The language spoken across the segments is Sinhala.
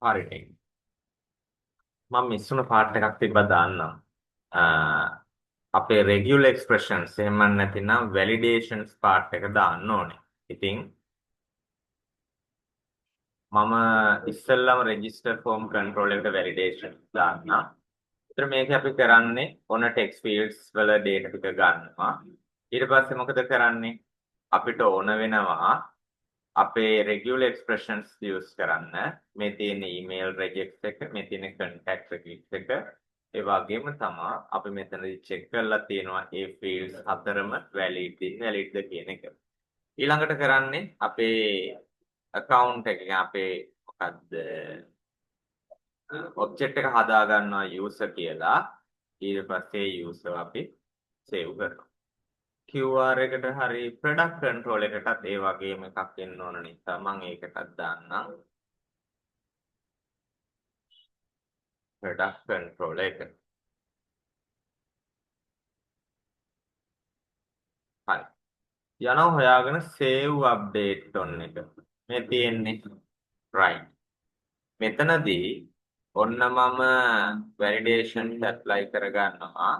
හරිනේ. මම මිස්සුන පාර්ට් එකක් තිබ්බා දාන්නම්. අපේ regular expressions එහෙම නැතිනම් validations පාර්ට් එක දාන්න ඕනේ. ඉතින් මම ඉස්සෙල්ලාම register form control එකට validation දාන්නම්. ඒතර මේක අපි කරන්නේ ඔන්න text fields වල data ටික ගන්නවා. ඊට පස්සේ මොකද කරන්නේ? අපිට ඕන වෙනවා අපේ regular expressions use කරන්න. මේ තියෙන email regex එක, මේ තියෙන contact regex එක, ඒ වගේම තමයි අපි මෙතනදී check කරලා තියෙනවා ඒ fields හතරම valid කියන එක. ඊළඟට කරන්නේ අපේ account එකේ අපේ මොකද්ද object එක හදා ගන්නවා user කියලා. ඊට පස්සේ user අපි save කරනවා. QR එකට හරි product control එකටත් ඒ වගේම එකක් එන්න ඕන නිසා මම ඒකටත් දාන්නම් product control එක. හරි. යනවා හොයාගෙන save update on එක. මේ තියෙන්නේ right. මෙතනදී ඔන්න මම validation apply කරගන්නවා.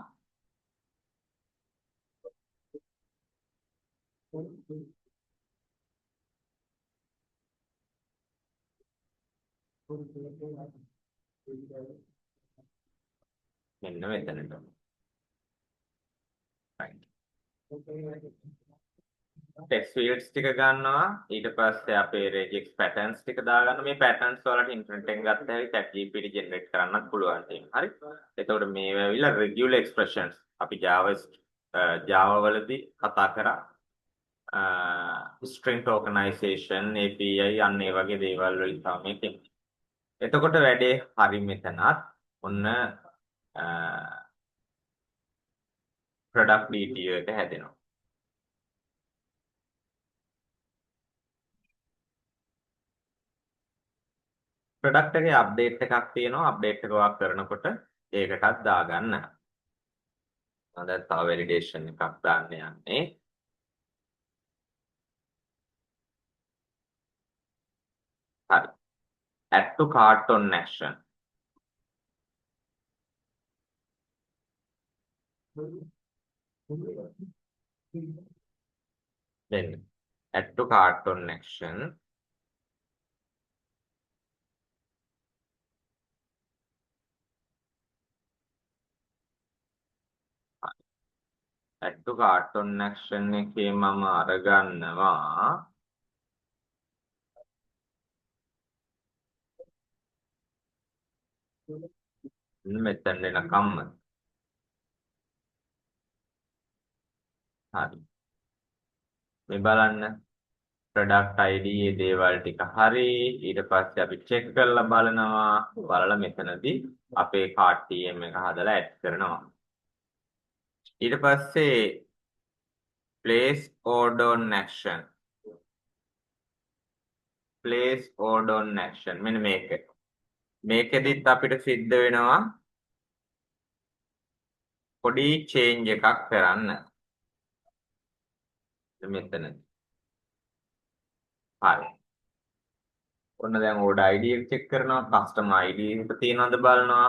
මෙන්න මෙතනට. right. text fields ටික ගන්නවා ඊට පස්සේ අපේ regex patterns ටික දාගන්න මේ patterns වලට ඉන්ටර්නෙට් එකෙන් ගත්ත හැටි ChatGPT generate කරන්නත් පුළුවන් තියෙන. හරි. එතකොට මේ වෙවිලා regular expressions අපි Java වලදී කතා කරා string tokenization API අන්න ඒ වගේ දේවල් වලින් තමයි තියෙන්නේ. එතකොට වැඩේ හරි මෙතනත් ඔන්න product detail එක හැදෙනවා. ප්‍රොඩක්ට් එකේ අප්ඩේට් එකක් තියෙනවා අප්ඩේට් එක වාක් කරනකොට ඒකටත් දාගන්න. මම දැන් තව වැලිඩේෂන් එකක් දාන්න යන්නේ. හරි. add to cart on action. then add to cart on action. add to cart on action එකේ මම අරගන්නවා මෙතන එනකම්ම. හරි. මේ බලන්න product ID ඒ දේවල් ටික හරි ඊට පස්සේ අපි check කරලා බලනවා බලලා මෙතනදී අපේ cart TM එක හදලා add කරනවා. ඊට පස්සේ place order on action. place order on action මෙන්න මේක. මේකෙදිත් අපිට සිද්ධ වෙනවා පොඩි change එකක් කරන්න. මෙතන. හරි. ඔන්න දැන් order ID එක check කරනවා, customer ID එක තියෙනවද බලනවා,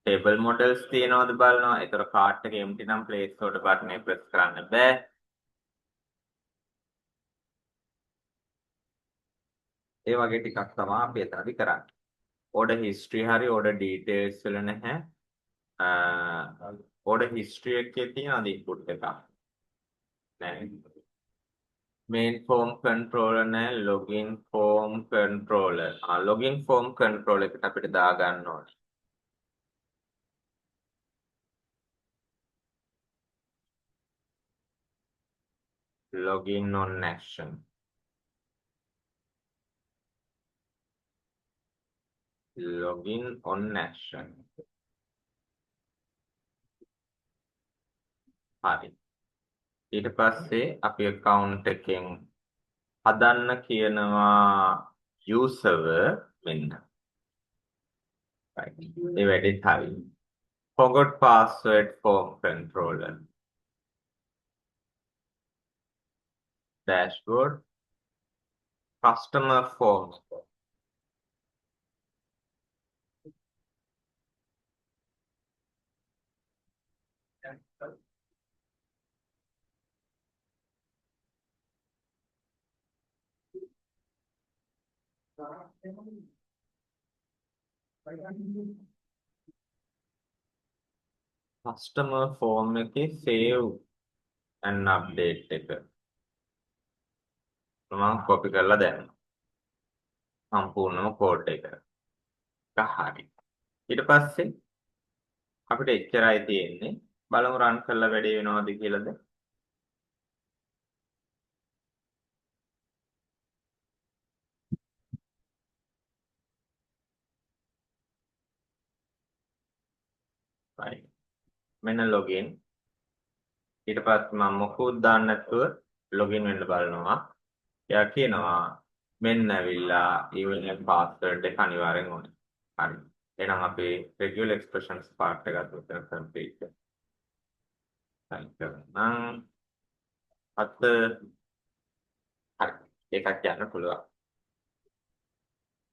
table models තියෙනවද බලනවා. ඒතර cart එක empty නම් place order button එක press කරන්න බෑ. ඒ වගේ ටිකක් තමයි අපි එතනදී කරන්නේ. order history හරි order details වල නැහැ. order history එකේ තියෙනවද input එකක්? නැහැ. main form controller නැහැ. login form controller. login form controller එකට අපිට දාගන්න ඕනේ. login on action. login on action. හරි. ඊට පස්සේ අපි account එකෙන් හදන්න කියනවා user මෙන්න. right. ඒ වැඩේ හරි. forgot password form controller. dashboard customer forms. Customer form එකේ save and update එක මම කොපි කරලා දැම්මා. සම්පූර්ණම කෝඩ් එක. හරි. ඊට පස්සේ අපිට එච්චරයි තියෙන්නේ. බලමු රන් කරලා වැඩේ වෙනවද කියලාද? right. මෙන්න login. ඊට පස්සේ මම මොකුත් දාන්න නැතුව login වෙන්න බලනවා. එයා කියනවා මෙන්න ඇවිල්ලා email password එක අනිවාර්යෙන් ඕනේ. හරි. එහෙනම් අපි regular expressions part එක අතට complete කරනවා. හරි. ඒකත් යන්න පුළුවන්.